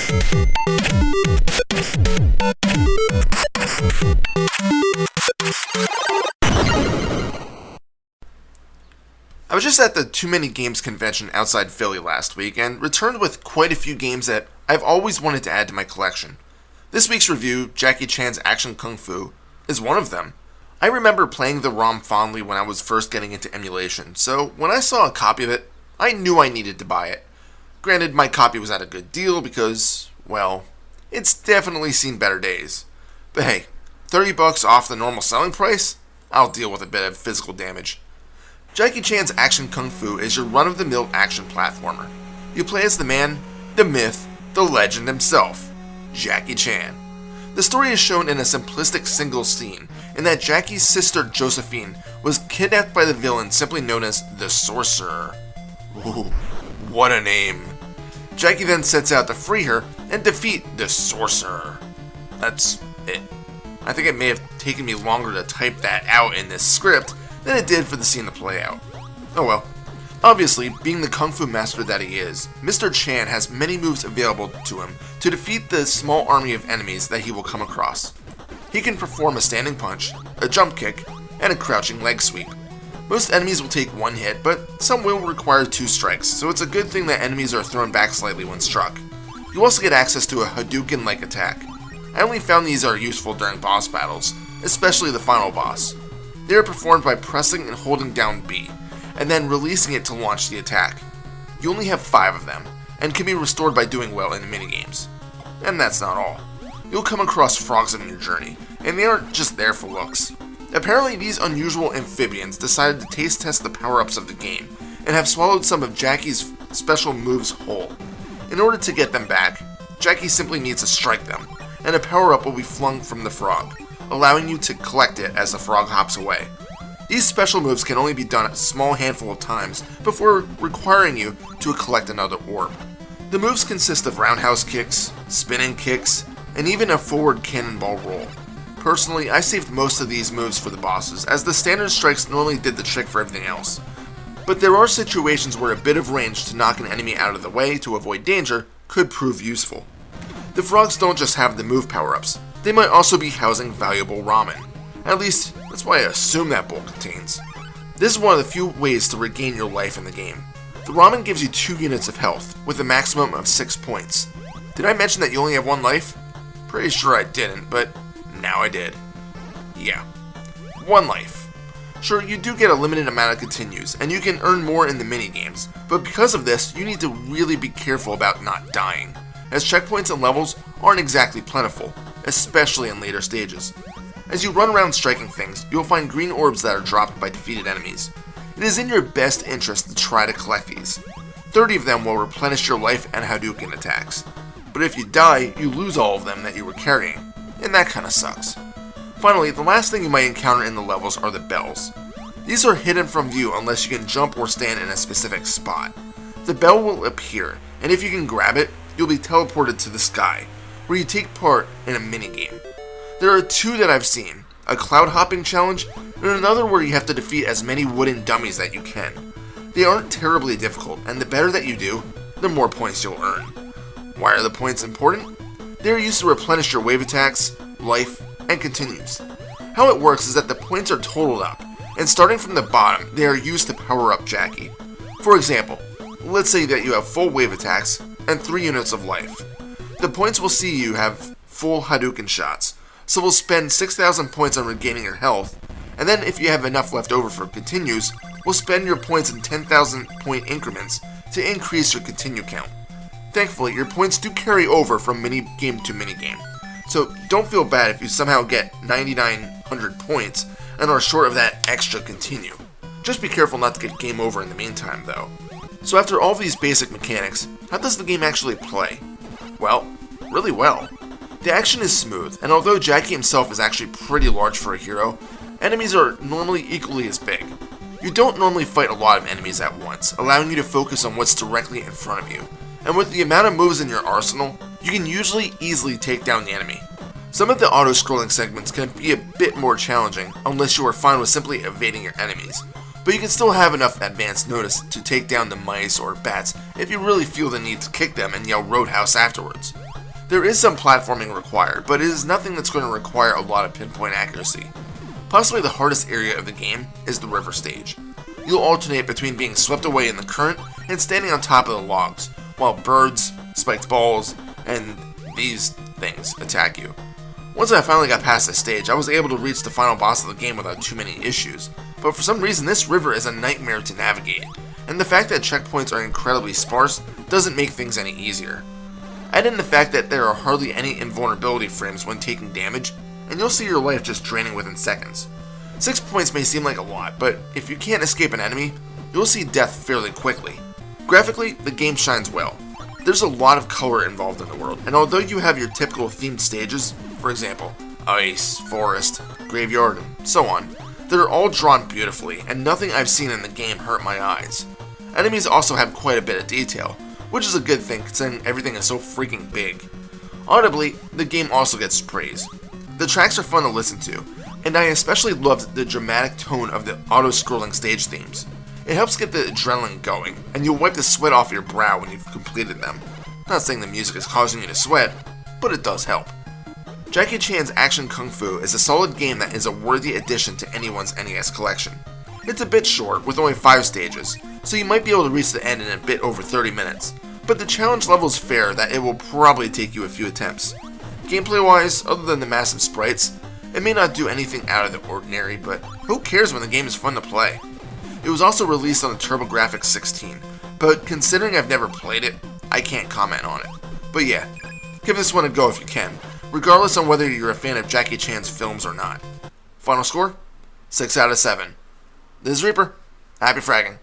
I was just at the Too Many Games convention outside Philly last week and returned with quite a few games that I've always wanted to add to my collection. This week's review, Jackie Chan's Action Kung Fu, is one of them. I remember playing the ROM fondly when I was first getting into emulation, so when I saw a copy of it, I knew I needed to buy it. Granted, my copy was at a good deal because, well, it's definitely seen better days. But hey, $30 off the normal selling price? I'll deal with a bit of physical damage. Jackie Chan's Action Kung Fu is your run-of-the-mill action platformer. You play as the man, the myth, the legend himself, Jackie Chan. The story is shown in a simplistic single scene, in that Jackie's sister Josephine was kidnapped by the villain simply known as the Sorcerer. Ooh, what a name. Jackie then sets out to free her and defeat the Sorcerer. That's it. I think it may have taken me longer to type that out in this script than it did for the scene to play out. Oh well. Obviously, being the kung fu master that he is, Mr. Chan has many moves available to him to defeat the small army of enemies that he will come across. He can perform a standing punch, a jump kick, and a crouching leg sweep. Most enemies will take one hit, but some will require 2 strikes, so it's a good thing that enemies are thrown back slightly when struck. You also get access to a Hadouken-like attack. I only found these are useful during boss battles, especially the final boss. They are performed by pressing and holding down B, and then releasing it to launch the attack. You only have 5 of them, and can be restored by doing well in the minigames. And that's not all. You'll come across frogs on your journey, and they aren't just there for looks. Apparently these unusual amphibians decided to taste test the power-ups of the game, and have swallowed some of Jackie's special moves whole. In order to get them back, Jackie simply needs to strike them, and a power-up will be flung from the frog, allowing you to collect it as the frog hops away. These special moves can only be done a small handful of times before requiring you to collect another orb. The moves consist of roundhouse kicks, spinning kicks, and even a forward cannonball roll. Personally, I saved most of these moves for the bosses, as the standard strikes normally did the trick for everything else. But there are situations where a bit of range to knock an enemy out of the way to avoid danger could prove useful. The frogs don't just have the move power-ups, they might also be housing valuable ramen. At least, that's what I assume that bowl contains. This is one of the few ways to regain your life in the game. The ramen gives you 2 units of health, with a maximum of 6 points. Did I mention that you only have 1 life? Pretty sure I didn't, but now I did. Yeah, 1 life. Sure, you do get a limited amount of continues, and you can earn more in the minigames, but because of this, you need to really be careful about not dying, as checkpoints and levels aren't exactly plentiful, especially in later stages. As you run around striking things, you'll find green orbs that are dropped by defeated enemies. It is in your best interest to try to collect these. 30 of them will replenish your life and Hadouken attacks. But if you die, you lose all of them that you were carrying, and that kinda sucks. Finally, the last thing you might encounter in the levels are the bells. These are hidden from view unless you can jump or stand in a specific spot. The bell will appear, and if you can grab it, you'll be teleported to the sky, where you take part in a minigame. There are 2 that I've seen, a cloud hopping challenge, and another where you have to defeat as many wooden dummies that you can. They aren't terribly difficult, and the better that you do, the more points you'll earn. Why are the points important? They are used to replenish your wave attacks, life, and continues. How it works is that the points are totaled up, and starting from the bottom, they are used to power up Jackie. For example, let's say that you have full wave attacks and 3 units of life. The points will see you have full Hadouken shots, so we'll spend 6,000 points on regaining your health, and then if you have enough left over for continues, we'll spend your points in 10,000 point increments to increase your continue count. Thankfully, your points do carry over from minigame to minigame, so don't feel bad if you somehow get 9,900 points and are short of that extra continue. Just be careful not to get game over in the meantime though. So after all of these basic mechanics, how does the game actually play? Well, really well. The action is smooth, and although Jackie himself is actually pretty large for a hero, enemies are normally equally as big. You don't normally fight a lot of enemies at once, allowing you to focus on what's directly in front of you. And with the amount of moves in your arsenal, you can usually easily take down the enemy. Some of the auto-scrolling segments can be a bit more challenging, unless you are fine with simply evading your enemies. But you can still have enough advance notice to take down the mice or bats if you really feel the need to kick them and yell Roadhouse afterwards. There is some platforming required, but it is nothing that's going to require a lot of pinpoint accuracy. Possibly the hardest area of the game is the river stage. You'll alternate between being swept away in the current and standing on top of the logs, while birds, spiked balls, and these things attack you. Once I finally got past this stage, I was able to reach the final boss of the game without too many issues, but for some reason this river is a nightmare to navigate, and the fact that checkpoints are incredibly sparse doesn't make things any easier. Add in the fact that there are hardly any invulnerability frames when taking damage, and you'll see your life just draining within seconds. 6 points may seem like a lot, but if you can't escape an enemy, you'll see death fairly quickly. Graphically, the game shines well. There's a lot of color involved in the world, and although you have your typical themed stages, for example, ice, forest, graveyard, and so on, they're all drawn beautifully, and nothing I've seen in the game hurt my eyes. Enemies also have quite a bit of detail, which is a good thing considering everything is so freaking big. Audibly, the game also gets praise. The tracks are fun to listen to, and I especially loved the dramatic tone of the auto-scrolling stage themes. It helps get the adrenaline going, and you'll wipe the sweat off your brow when you've completed them. Not saying the music is causing you to sweat, but it does help. Jackie Chan's Action Kung Fu is a solid game that is a worthy addition to anyone's NES collection. It's a bit short, with only 5 stages, so you might be able to reach the end in a bit over 30 minutes, but the challenge level is fair that it will probably take you a few attempts. Gameplay wise, other than the massive sprites, it may not do anything out of the ordinary, but who cares when the game is fun to play? It was also released on the TurboGrafx 16, but considering I've never played it, I can't comment on it. But yeah, give this one a go if you can, regardless on whether you're a fan of Jackie Chan's films or not. Final score? 6 out of 7. This is Reaper. Happy fragging.